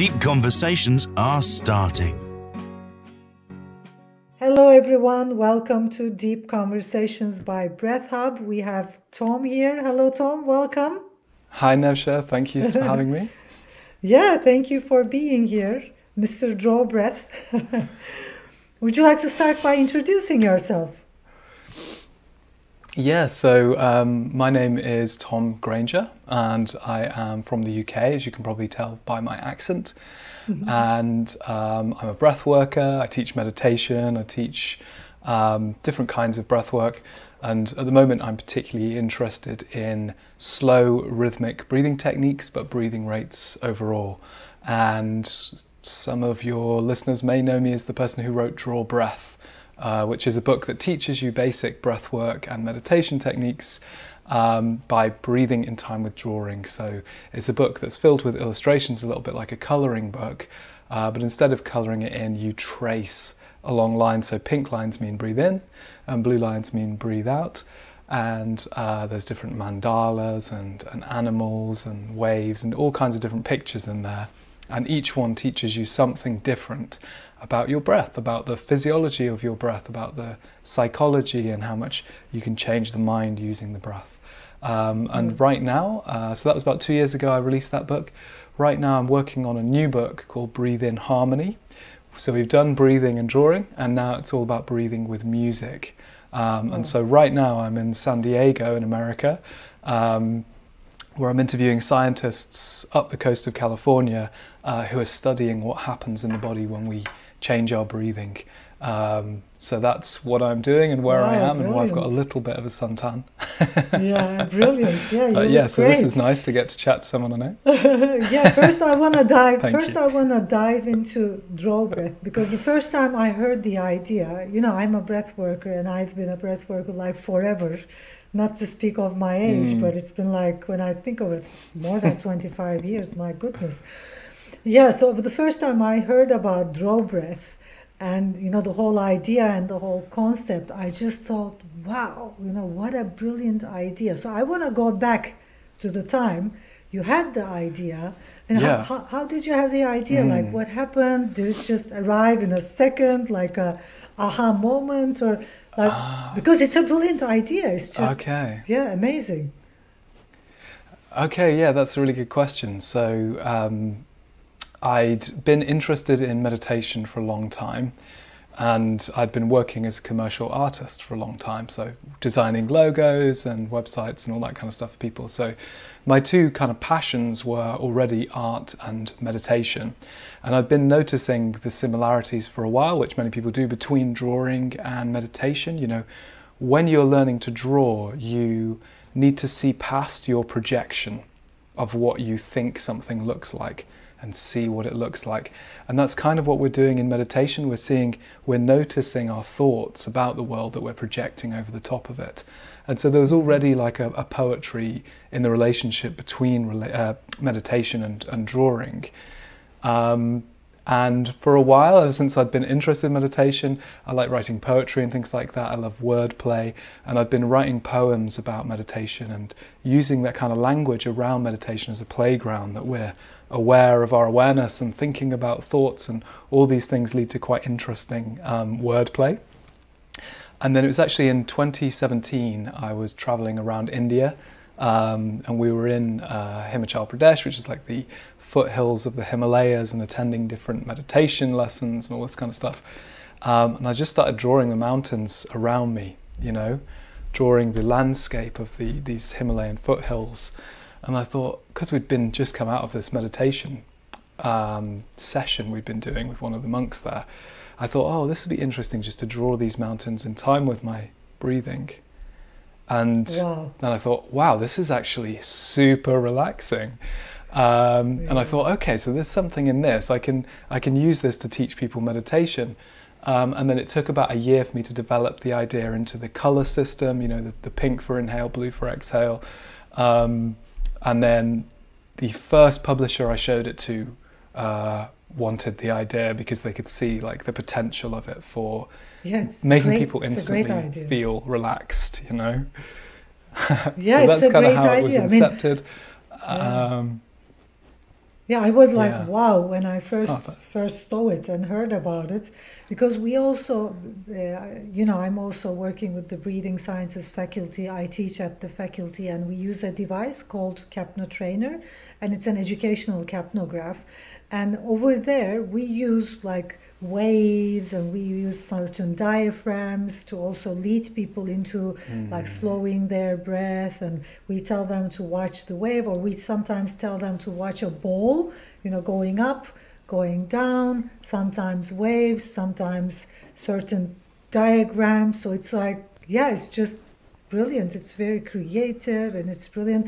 Deep conversations are starting. Hello everyone, welcome to Deep Conversations by Breath Hub. We have Tom here. Hello Tom, welcome. Hi Nevşah, thank you for having me. Yeah, thank you for being here, Mr. Draw Breath. Would you like to start by introducing yourself? Yeah, so my name is Tom Granger and I am from the UK, as you can probably tell by my accent. And I'm a breath worker, I teach meditation, I teach different kinds of breath work. And at the moment I'm particularly interested in slow rhythmic breathing techniques, but breathing rates overall. And some of your listeners may know me as the person who wrote Draw Breath, which is a book that teaches you basic breath work and meditation techniques by breathing in time with drawing. So it's a book that's filled with illustrations, a little bit like a colouring book, but instead of colouring it in, you trace along lines. So pink lines mean breathe in and blue lines mean breathe out. And there's different mandalas and animals and waves and all kinds of different pictures in there. And each one teaches you something different about your breath, about the physiology of your breath, about the psychology and how much you can change the mind using the breath. And right now, so that was about 2 years ago I released that book. Right now I'm working on a new book called Breathe in Harmony. So we've done breathing and drawing, and now it's all about breathing with music. And so right now I'm in San Diego in America, where I'm interviewing scientists up the coast of California who are studying what happens in the body when we change our breathing. So that's what I'm doing and where I am, brilliant. And why I've got a little bit of a suntan. Yeah, brilliant. Yeah, you yeah. look So great. This is nice to get to chat to someone I know. Yeah, first I want to dive. Thank you. I want to dive into Draw Breath, because the first time I heard the idea, you know, I'm a breath worker and I've been a breath worker like forever. Not to speak of my age, but it's been like, when I think of it, more than 25 years. My goodness. Yeah. So the first time I heard about Draw Breath, and, you know, the whole idea and the whole concept, I just thought, wow, you know, what a brilliant idea. So I want to go back to the time you had the idea. And Yeah. how did you have the idea? Like, what happened? Did it just arrive in a second, like a aha moment? Or like, because it's a brilliant idea. It's just, Okay. yeah, amazing. Okay, yeah, that's a really good question. So I'd been interested in meditation for a long time, and I'd been working as a commercial artist for a long time, so designing logos and websites and all that kind of stuff for people. So my two kind of passions were already art and meditation, and I'd been noticing the similarities for a while, which many people do, between drawing and meditation. You know, when you're learning to draw, you need to see past your projection of what you think something looks like and see what it looks like. And that's kind of what we're doing in meditation. We're noticing our thoughts about the world that we're projecting over the top of it. And so there was already like a poetry in the relationship between meditation and drawing. And for a while, ever since I'd been interested in meditation, I like writing poetry and things like that. I love wordplay, and I've been writing poems about meditation and using that kind of language around meditation as a playground, that we're aware of our awareness and thinking about thoughts, and all these things lead to quite interesting wordplay. And then it was actually in 2017, I was traveling around India, and we were in Himachal Pradesh, which is like the foothills of the Himalayas, and attending different meditation lessons and all this kind of stuff. And I just started drawing the mountains around me, you know, drawing the landscape of these Himalayan foothills. And I thought, because we'd been just come out of this meditation session we'd been doing with one of the monks there, I thought, oh, this would be interesting just to draw these mountains in time with my breathing. And then I thought, wow, this is actually super relaxing. And I thought, okay, so there's something in this. I can use this to teach people meditation. And then it took about a year for me to develop the idea into the color system, you know, the pink for inhale, blue for exhale. And then the first publisher I showed it to wanted the idea because they could see like the potential of it for making people instantly feel relaxed, you know. Yeah, so that's it's a kind great of how idea. it was incepted. Yeah, I was like, Yeah. wow, when I Oh, first saw it and heard about it, because we also, I'm also working with the breathing sciences faculty. I teach at the faculty, and we use a device called Capno Trainer, and it's an educational capnograph. And over there, we use like waves, and we use certain diaphragms to also lead people into like slowing their breath. And we tell them to watch the wave, or we sometimes tell them to watch a ball, going up, going down, sometimes waves, sometimes certain diagrams. So it's like, yeah, it's just brilliant. It's very creative, and it's brilliant.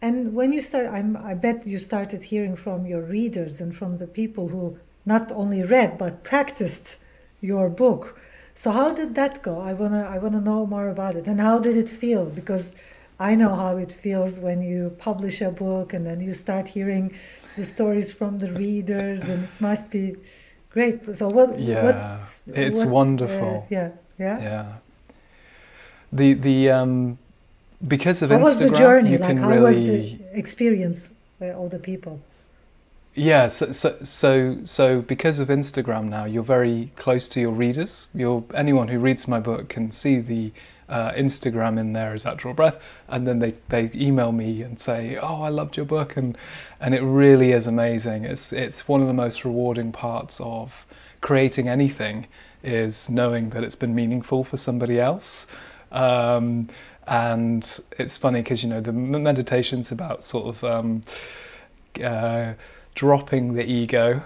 And when you start, I bet you started hearing from your readers and from the people who not only read but practiced your book. So how did that go? I wanna know more about it. And how did it feel? Because I know how it feels when you publish a book and then you start hearing the stories from the readers, and it must be great. So yeah, it's wonderful. Yeah. Yeah. The because of How Instagram, was the journey? you Like, can how really. was the experience of the people? Yeah, so because of Instagram now, you're very close to your readers. Anyone who reads my book can see the Instagram in there as At Draw Breath, and then they email me and say, "Oh, I loved your book," and it really is amazing. It's one of the most rewarding parts of creating anything, is knowing that it's been meaningful for somebody else. And it's funny because the meditation's about sort of dropping the ego,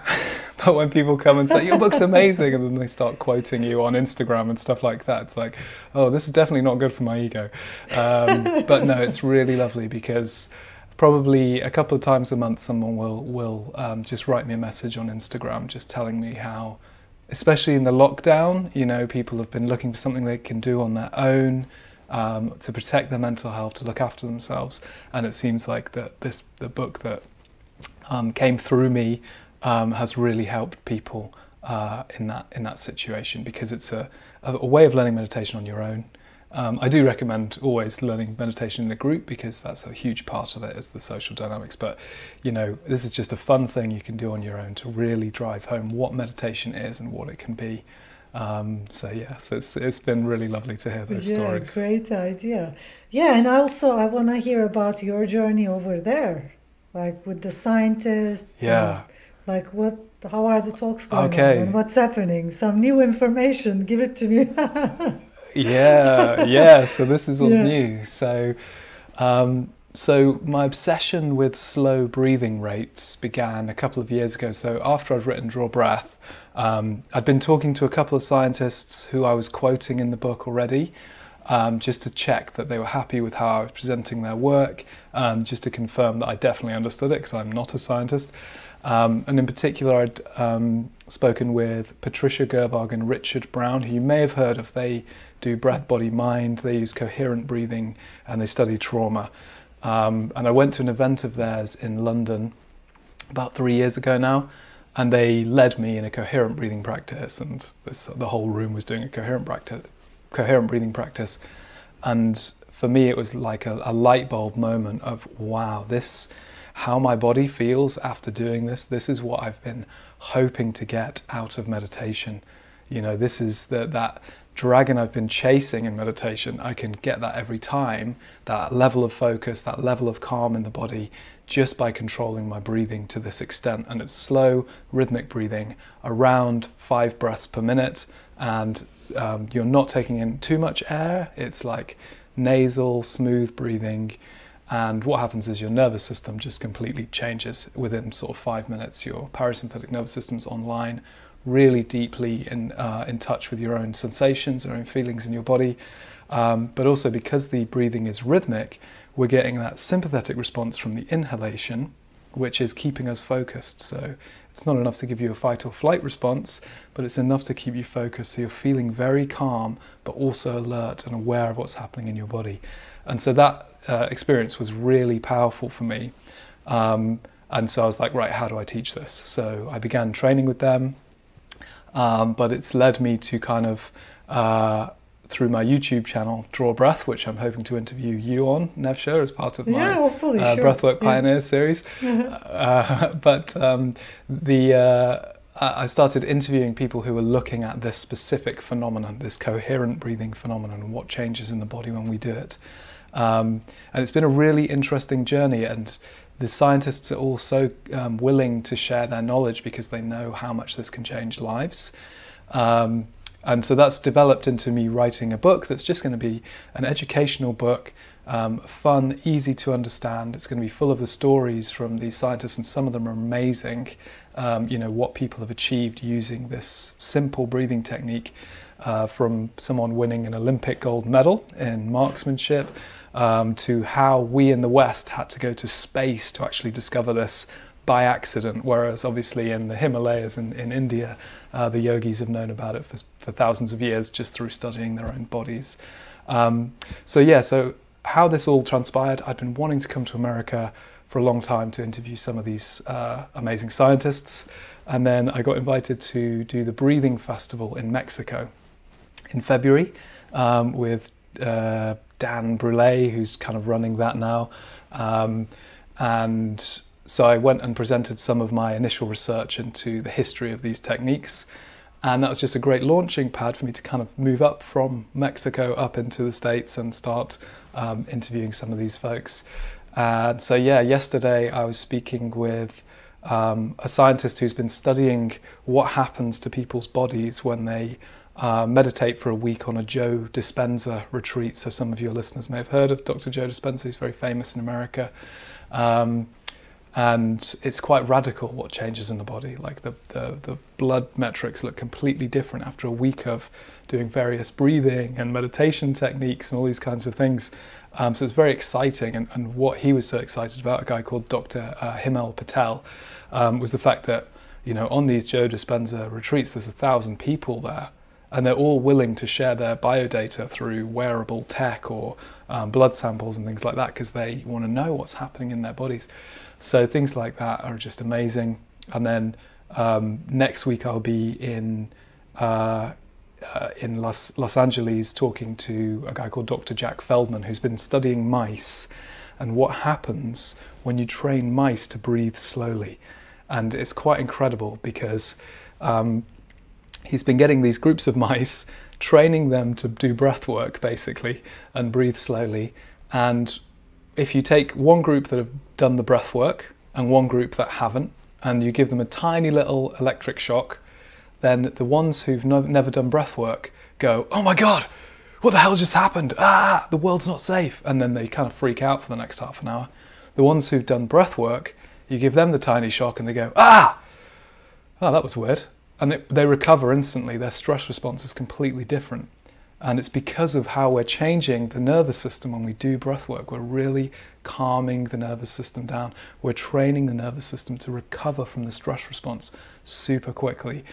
but when people come and say your book's amazing, and then they start quoting you on Instagram and stuff like that, it's like, oh, this is definitely not good for my ego. But no, it's really lovely, because probably a couple of times a month someone will just write me a message on Instagram just telling me how, especially in the lockdown, people have been looking for something they can do on their own to protect their mental health, to look after themselves, and it seems like the book that came through me has really helped people in that situation, because it's a way of learning meditation on your own. I do recommend always learning meditation in a group, because that's a huge part of it, is the social dynamics. But this is just a fun thing you can do on your own to really drive home what meditation is and what it can be. So it's been really lovely to hear those stories. Yeah, great idea. Yeah, and also I want to hear about your journey over there, like with the scientists. Yeah. Like how are the talks going on, Okay. and what's happening? Some new information, give it to me. Yeah. So this is all Yeah. new. So my obsession with slow breathing rates began a couple of years ago. So after I'd written Draw Breath, I'd been talking to a couple of scientists who I was quoting in the book already, just to check that they were happy with how I was presenting their work, just to confirm that I definitely understood it, because I'm not a scientist. And in particular, I'd spoken with Patricia Gerbag and Richard Brown, who you may have heard of. They do breath, body, mind. They use coherent breathing, and they study trauma. And I went to an event of theirs in London about 3 years ago now, and they led me in a coherent breathing practice, and the whole room was doing a coherent breathing practice. And for me, it was like a light bulb moment of, wow, how my body feels after doing this is what I've been hoping to get out of meditation. This is that dragon I've been chasing in meditation. I can get that every time, that level of focus, that level of calm in the body, just by controlling my breathing to this extent. And it's slow, rhythmic breathing, around 5 breaths per minute, and you're not taking in too much air. It's like nasal, smooth breathing. And what happens is your nervous system just completely changes within sort of 5 minutes. Your parasympathetic nervous system's online, really deeply in touch with your own sensations, your own feelings in your body. But also, because the breathing is rhythmic, we're getting that sympathetic response from the inhalation, which is keeping us focused. So it's not enough to give you a fight or flight response, but it's enough to keep you focused. So you're feeling very calm, but also alert and aware of what's happening in your body. And so that experience was really powerful for me. And so I was like, right, how do I teach this? So I began training with them, but it's led me to kind of through my YouTube channel, Draw Breath, which I'm hoping to interview you on, Nevşah, as part of my hopefully, sure. Breathwork Pioneers series. I started interviewing people who were looking at this specific phenomenon, this coherent breathing phenomenon, and what changes in the body when we do it. And it's been a really interesting journey, and the scientists are all so willing to share their knowledge because they know how much this can change lives. And so that's developed into me writing a book that's just going to be an educational book, fun, easy to understand. It's going to be full of the stories from these scientists, and some of them are amazing. You know, what people have achieved using this simple breathing technique, from someone winning an Olympic gold medal in marksmanship, to how we in the West had to go to space to actually discover this by accident, whereas obviously in the Himalayas in India, the yogis have known about it for thousands of years just through studying their own bodies. So how this all transpired, I'd been wanting to come to America for a long time to interview some of these amazing scientists, and then I got invited to do the Breathing Festival in Mexico in February with Dan Brulé, who's kind of running that now, and so I went and presented some of my initial research into the history of these techniques, and that was just a great launching pad for me to kind of move up from Mexico up into the States and start interviewing some of these folks. And so yesterday I was speaking with a scientist who's been studying what happens to people's bodies when they meditate for a week on a Joe Dispenza retreat. So some of your listeners may have heard of Dr. Joe Dispenza. He's very famous in America. And it's quite radical what changes in the body. Like the blood metrics look completely different after a week of doing various breathing and meditation techniques and all these kinds of things. So it's very exciting. And what he was so excited about, a guy called Dr. Himal Patel, was the fact that, you know, on these Joe Dispenza retreats, there's 1,000 people there, and they're all willing to share their biodata through wearable tech or blood samples and things like that, because they want to know what's happening in their bodies. So things like that are just amazing. And then next week I'll be in Los Angeles talking to a guy called Dr. Jack Feldman, who's been studying mice and what happens when you train mice to breathe slowly. And it's quite incredible because he's been getting these groups of mice, training them to do breath work basically and breathe slowly. And if you take one group that have done the breath work and one group that haven't, and you give them a tiny little electric shock, then the ones who've never done breath work go, "Oh my God, what the hell just happened? Ah, the world's not safe." And then they kind of freak out for the next half an hour. The ones who've done breath work, you give them the tiny shock and they go, "Ah, oh, that was weird." And they recover instantly. Their stress response is completely different. And it's because of how we're changing the nervous system when we do breath work. We're really calming the nervous system down. We're training the nervous system to recover from the stress response super quickly.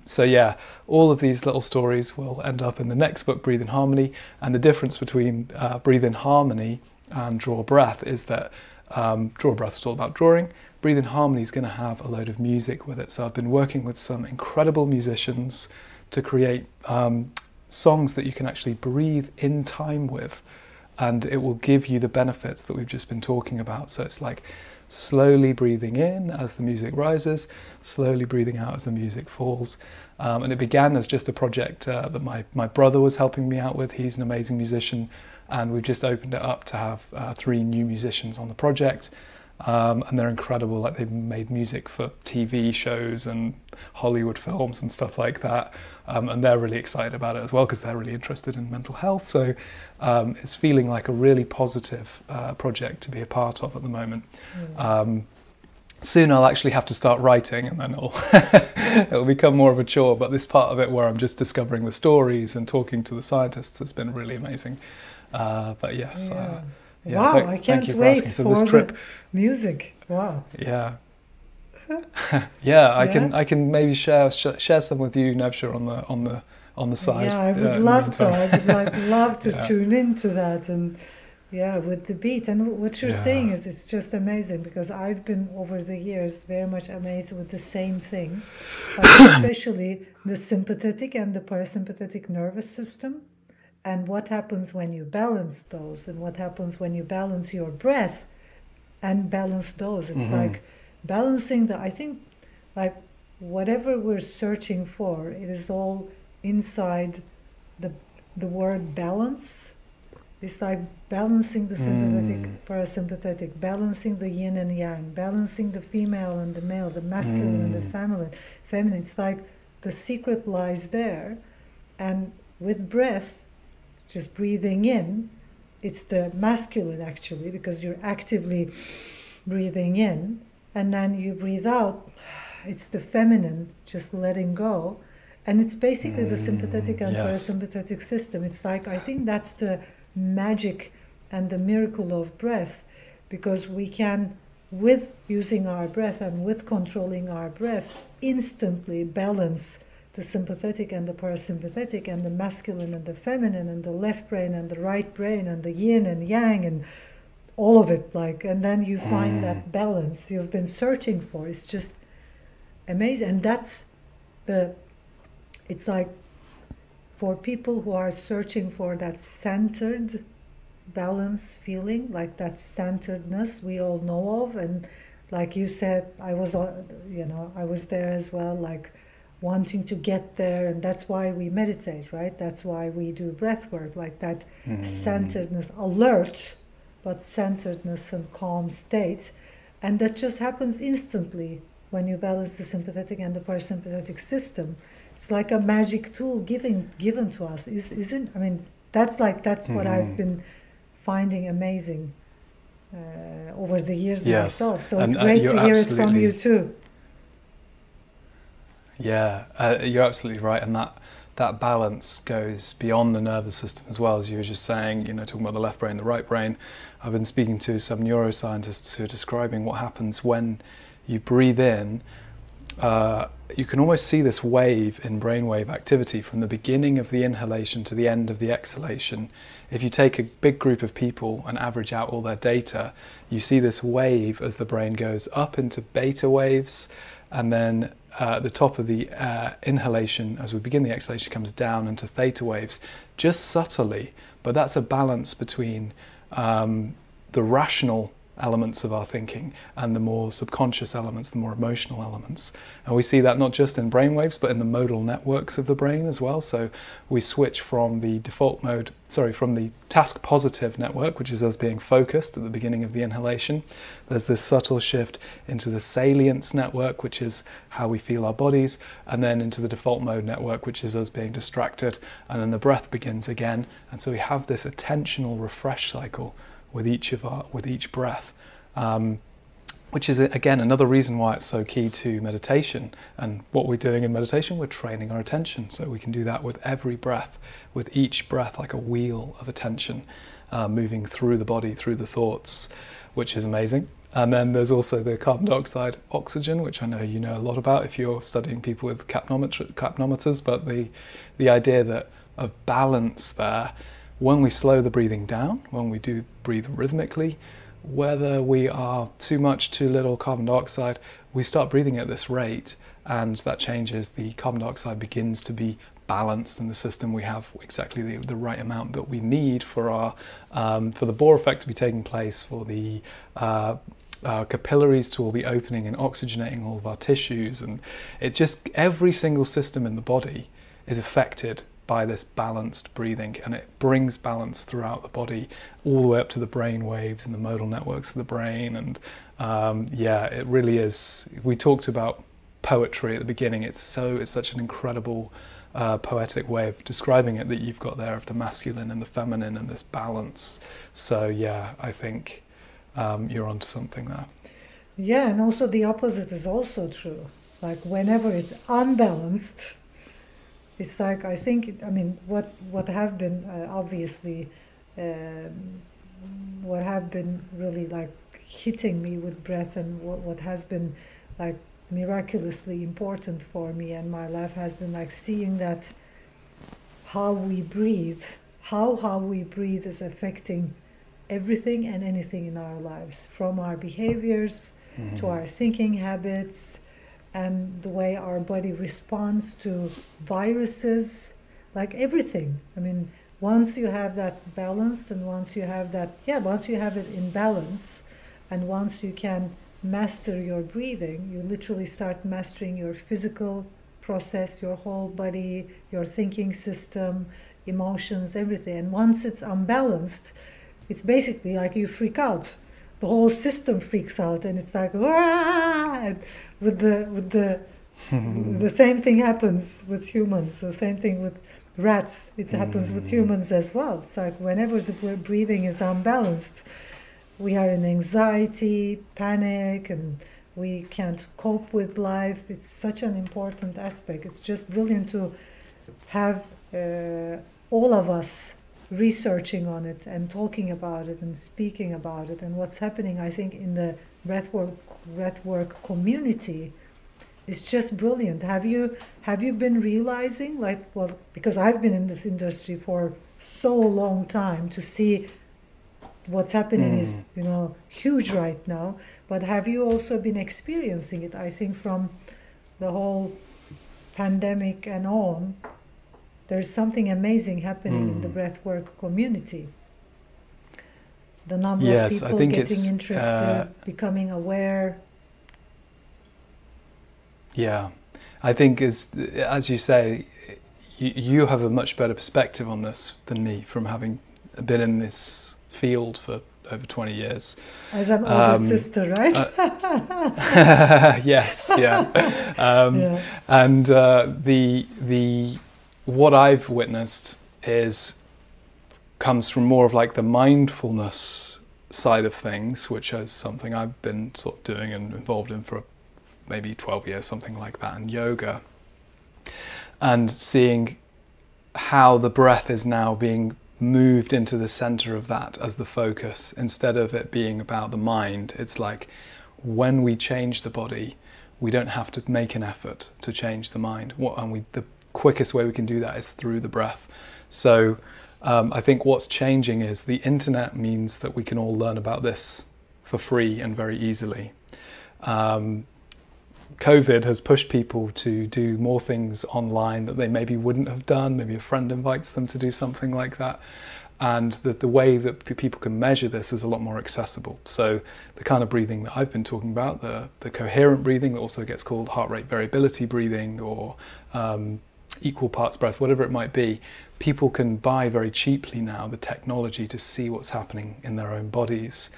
So yeah, all of these little stories will end up in the next book, Breathe in Harmony. And the difference between Breathe in Harmony and Draw Breath is that Draw Breath is all about drawing. Breathe in Harmony is going to have a load of music with it. So I've been working with some incredible musicians to create songs that you can actually breathe in time with, and it will give you the benefits that we've just been talking about. So it's like slowly breathing in as the music rises, slowly breathing out as the music falls. And it began as just a project that my brother was helping me out with. He's an amazing musician, and we've just opened it up to have 3 new musicians on the project. And they're incredible. Like, they've made music for TV shows and Hollywood films and stuff like that, and they're really excited about it as well because they're really interested in mental health. So it's feeling like a really positive project to be a part of at the moment. Soon I'll actually have to start writing, and then it'll become more of a chore, but this part of it where I'm just discovering the stories and talking to the scientists has been really amazing. But yes, yeah, wow, I can't wait so for this trip, the music. Wow. Yeah. I can maybe share some with you, Nevşah, on the side. Yeah, I would love to. I would love to tune into that, and with the beat. And what you're saying is, it's just amazing, because I've been over the years very much amazed with the same thing, but especially the sympathetic and the parasympathetic nervous system. and what happens when you balance those, and what happens when you balance your breath and balance those. It's like balancing I think, like, whatever we're searching for, it is all inside the word balance. It's like balancing the sympathetic, parasympathetic, balancing the yin and yang, balancing the female and the male, the masculine and the feminine. It's like the secret lies there. And with breath, just breathing in, it's the masculine actually, because you're actively breathing in, and then you breathe out, it's the feminine, just letting go. And it's basically the sympathetic and parasympathetic system. It's like, I think that's the magic and the miracle of breath, because we can, with using our breath and with controlling our breath, instantly balance the sympathetic and the parasympathetic and the masculine and the feminine and the left brain and the right brain and the yin and yang and all of it, like, and then you find that balance you've been searching for. It's just amazing. And that's it's like, for people who are searching for that centered balance feeling, like that centeredness we all know of, and like you said, I was there as well, like wanting to get there, and that's why we meditate, right? That's why we do breath work, like that centeredness, alert, but centeredness and calm state, and that just happens instantly when you balance the sympathetic and the parasympathetic system. It's like a magic tool given to us, isn't? I mean, that's what I've been finding amazing over the years myself. So it's great to hear it from you too. Yeah, you're absolutely right, and that balance goes beyond the nervous system as well, as you were just saying. Talking about the left brain, the right brain. I've been speaking to some neuroscientists who are describing what happens when you breathe in. You can almost see this wave in brainwave activity from the beginning of the inhalation to the end of the exhalation. If you take a big group of people and average out all their data, you see this wave as the brain goes up into beta waves, and then at the top of the inhalation, as we begin the exhalation, comes down into theta waves, just subtly. But that's a balance between the rational elements of our thinking and the more subconscious elements, the more emotional elements. And we see that not just in brainwaves, but in the modal networks of the brain as well. So we switch from the from the task positive network, which is us being focused at the beginning of the inhalation. There's this subtle shift into the salience network, which is how we feel our bodies, and then into the default mode network, which is us being distracted, and then the breath begins again. And so we have this attentional refresh cycle with each breath, which is again another reason why it's so key to meditation. And what we're doing in meditation, we're training our attention, so we can do that with every breath, with each breath like a wheel of attention moving through the body, through the thoughts, which is amazing. And then there's also the carbon dioxide oxygen, which I know you know a lot about if you're studying people with capnometers, but the idea of balance there. When we slow the breathing down, when we do breathe rhythmically, whether we are too much, too little carbon dioxide, we start breathing at this rate, and that changes. The carbon dioxide begins to be balanced in the system. We have exactly the right amount that we need for the Bohr effect to be taking place, for the capillaries to all be opening and oxygenating all of our tissues, and every single system in the body is affected by this balanced breathing, and it brings balance throughout the body, all the way up to the brain waves and the modal networks of the brain. And it really is. We talked about poetry at the beginning. It's such an incredible poetic way of describing it that you've got there, of the masculine and the feminine and this balance. So yeah, I think you're onto something there. Yeah, and also the opposite is also true. Like whenever it's unbalanced, it's like, I think, I mean, what have been obviously, what have been really like hitting me with breath, and what has been like miraculously important for me and my life has been like seeing that how we breathe is affecting everything and anything in our lives, from our behaviors to our thinking habits, and the way our body responds to viruses, like everything. I mean, once you have that balanced, and once you have that, once you have it in balance, and once you can master your breathing, you literally start mastering your physical process, your whole body, your thinking system, emotions, everything. And once it's unbalanced, it's basically like you freak out. The whole system freaks out, and it's like, "Wah!" And with the same thing happens with humans. The same thing with rats. It happens with humans as well. It's like whenever the breathing is unbalanced, we are in anxiety, panic, and we can't cope with life. It's such an important aspect. It's just brilliant to have all of us researching on it and talking about it and speaking about it. And what's happening, I think, in the breathwork community is just brilliant. Have you been realizing, like, well, because I've been in this industry for so long time, to see what's happening is, huge right now. But have you also been experiencing it? I think from the whole pandemic and on, there's something amazing happening in the breathwork community. The number of people getting interested, becoming aware. Yeah, I think as you say, you have a much better perspective on this than me, from having been in this field for over 20 years. As an older sister, right? Yes, yeah. And the what I've witnessed comes from more of like the mindfulness side of things, which is something I've been sort of doing and involved in for maybe 12 years, something like that, and yoga, and seeing how the breath is now being moved into the center of that as the focus, instead of it being about the mind. It's like when we change the body, we don't have to make an effort to change the mind. The quickest way we can do that is through the breath. So I think what's changing is the internet means that we can all learn about this for free and very easily. COVID has pushed people to do more things online that they maybe wouldn't have done. Maybe a friend invites them to do something like that. And the way that people can measure this is a lot more accessible. So the kind of breathing that I've been talking about, the coherent breathing that also gets called heart rate variability breathing, or equal parts breath, whatever it might be, people can buy very cheaply now the technology to see what's happening in their own bodies.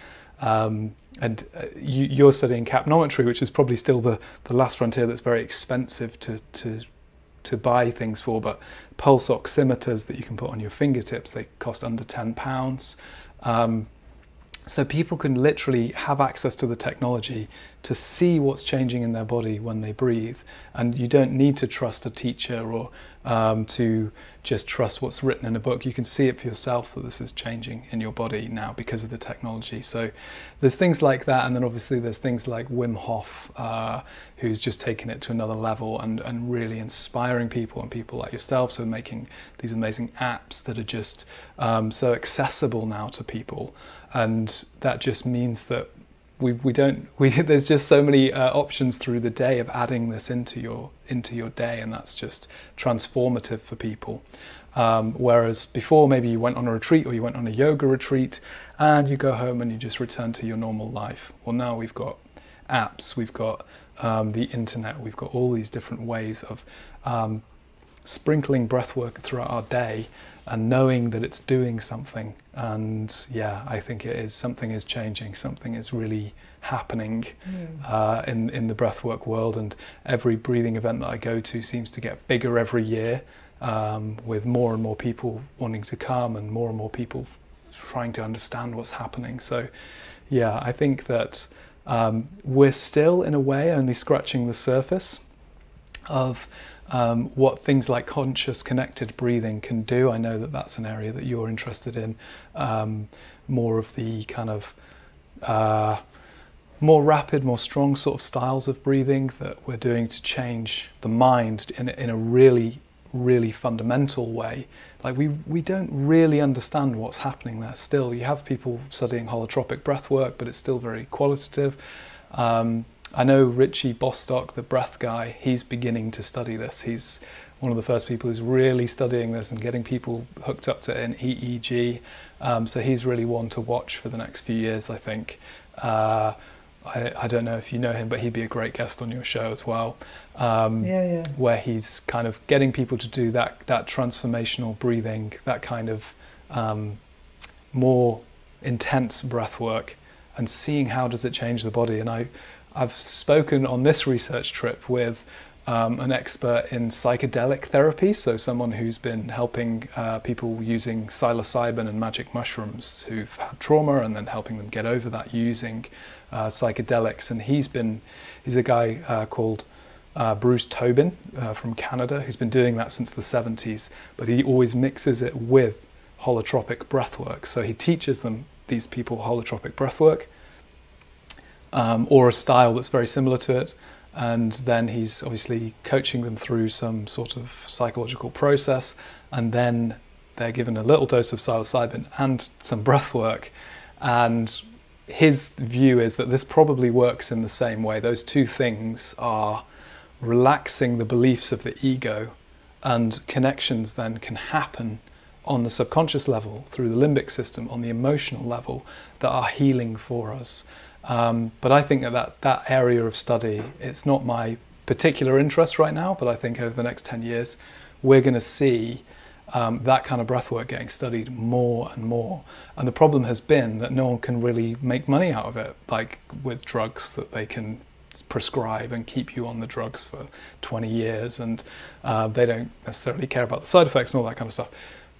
And you're studying capnometry, which is probably still the last frontier that's very expensive to buy things for, but pulse oximeters that you can put on your fingertips, they cost under £10. So people can literally have access to the technology to see what's changing in their body when they breathe. And you don't need to trust a teacher or to just trust what's written in a book. You can see it for yourself that this is changing in your body now because of the technology. So there's things like that. And then obviously there's things like Wim Hof, who's just taken it to another level and really inspiring people, and people like yourself, so making these amazing apps that are just so accessible now to people. And that just means that there's just so many options through the day of adding this into your day, and that's just transformative for people. Whereas before, maybe you went on a retreat or you went on a yoga retreat and you go home and you just return to your normal life. Well, now we've got apps, we've got the internet, we've got all these different ways of sprinkling breath work throughout our day and knowing that it's doing something. And yeah, I think something is changing, something is really happening in the breathwork world. And every breathing event that I go to seems to get bigger every year, with more and more people wanting to come and more people trying to understand what's happening. So yeah, I think that we're still in a way only scratching the surface of what things like conscious connected breathing can do. I know that that's an area that you're interested in, more of the kind of more rapid, more strong sort of styles of breathing that we're doing to change the mind in a really, really fundamental way. Like we don't really understand what's happening there still. You have people studying holotropic breath work, but it's still very qualitative. I know Richie Bostock, the breath guy, he's beginning to study this. He's one of the first people who's really studying this and getting people hooked up to an EEG. So he's really one to watch for the next few years, I think. I don't know if you know him, but he'd be a great guest on your show as well. Where he's kind of getting people to do that transformational breathing, that kind of more intense breath work, and seeing how does it change the body. And I've spoken on this research trip with an expert in psychedelic therapy, so someone who's been helping people using psilocybin and magic mushrooms who've had trauma, and then helping them get over that using psychedelics. And he's a guy called Bruce Tobin from Canada, who's been doing that since the 70s, but he always mixes it with holotropic breathwork. So he teaches these people holotropic breathwork, or a style that's very similar to it, and then he's obviously coaching them through some sort of psychological process, and then they're given a little dose of psilocybin and some breath work. And his view is that this probably works in the same way. Those two things are relaxing the beliefs of the ego, and connections then can happen on the subconscious level through the limbic system, on the emotional level, that are healing for us. But I think that area of study, it's not my particular interest right now, but I think over the next 10 years, we're going to see that kind of breathwork getting studied more and more. And the problem has been that no one can really make money out of it, like with drugs that they can prescribe and keep you on the drugs for 20 years, and they don't necessarily care about the side effects and all that kind of stuff.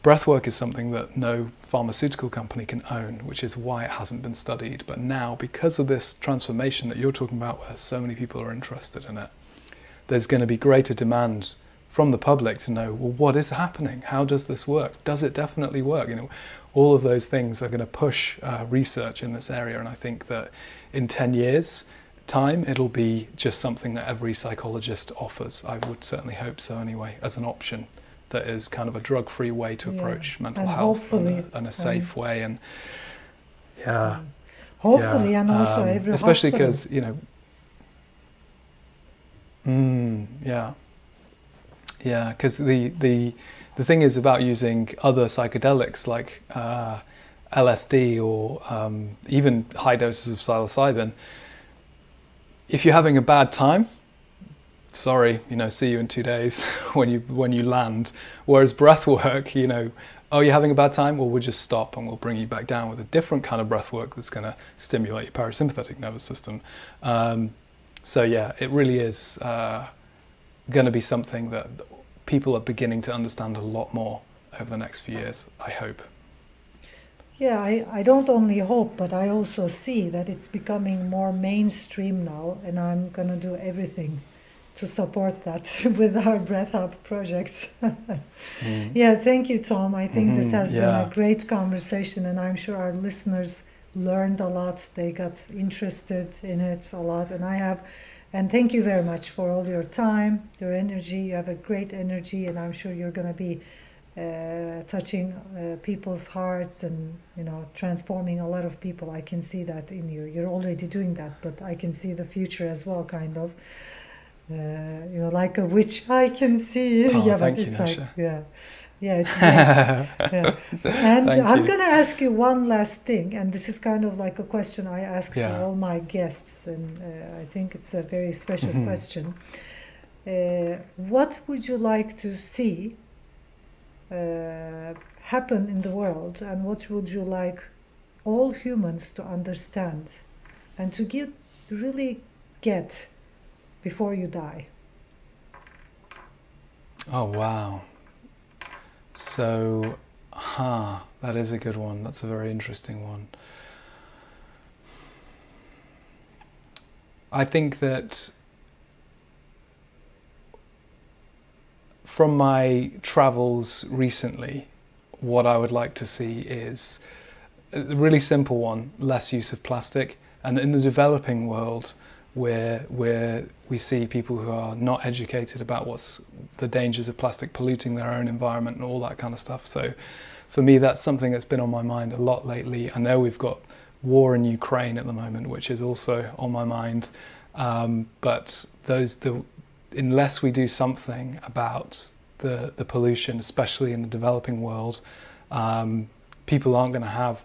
Breathwork is something that no pharmaceutical company can own, which is why it hasn't been studied. But now, because of this transformation that you're talking about, where so many people are interested in it, there's going to be greater demand from the public to know, well, what is happening? How does this work? Does it definitely work? You know, all of those things are going to push research in this area. And I think that in 10 years' time, it'll be just something that every psychologist offers. I would certainly hope so anyway, as an option. That is kind of a drug-free way to approach mental health, and a safe way, and hopefully, and also every especially hospital. because because the thing is about using other psychedelics like LSD or even high doses of psilocybin. If you're having a bad time, sorry, see you in 2 days when you land. Whereas breath work, oh, you're having a bad time? Well, we'll just stop and we'll bring you back down with a different kind of breath work that's going to stimulate your parasympathetic nervous system. So yeah, it really is going to be something that people are beginning to understand a lot more over the next few years, I hope. Yeah, I don't only hope, but I also see that it's becoming more mainstream now, and I'm going to do everything to support that with our Breath Up project. Yeah, thank you, Tom. I think this has been a great conversation, and I'm sure our listeners learned a lot. They got interested in it a lot, and thank you very much for all your time, your energy. You have a great energy, and I'm sure you're going to be touching people's hearts and transforming a lot of people. I can see that in you. You're already doing that, but I can see the future as well, kind of. Like a witch, I can see. Oh, yeah, thank but you, it's Nevşah. It's great. Yeah. And I'm you. going to ask you one last thing, and this is kind of like a question I ask to all my guests, and I think it's a very special question. What would you like to see happen in the world, and what would you like all humans to understand and to really get before you die? Oh, wow. So, that is a good one. That's a very interesting one. I think that from my travels recently, what I would like to see is a really simple one: less use of plastic. And in the developing world, where we see people who are not educated about what's the dangers of plastic polluting their own environment and all that kind of stuff. So for me, that's something that's been on my mind a lot lately. I know we've got war in Ukraine at the moment, which is also on my mind. But unless we do something about the pollution, especially in the developing world, people aren't going to have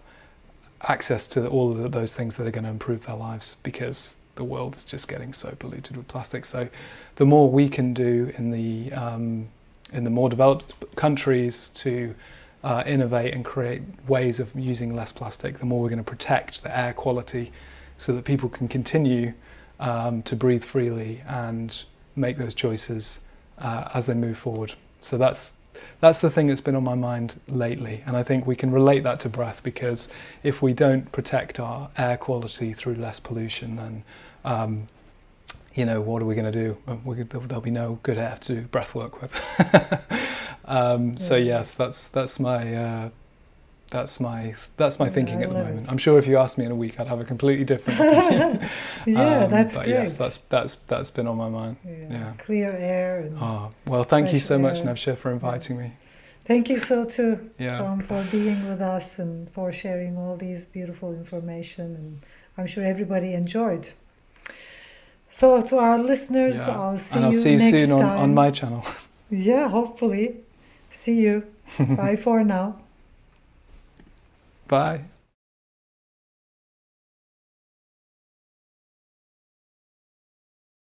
access to all of those things that are going to improve their lives, because the world is just getting so polluted with plastic. So the more we can do in the more developed countries to innovate and create ways of using less plastic, the more we're going to protect the air quality so that people can continue to breathe freely and make those choices as they move forward. So that's the thing that's been on my mind lately, and I think we can relate that to breath, because if we don't protect our air quality through less pollution, then what are we going to do? There'll be no good air to do breath work with. So yes, that's my thinking at the moment. I'm sure if you asked me in a week, I'd have a completely different opinion. That's but great. Yes, that's been on my mind. Yeah. Clear air. And well, thank you so much, air. Nevşah, for inviting me. Thank you too, Tom, for being with us and for sharing all these beautiful information. And I'm sure everybody enjoyed. So to our listeners, I'll see you next soon time. on my channel. Yeah, hopefully. See you. Bye for now. Bye.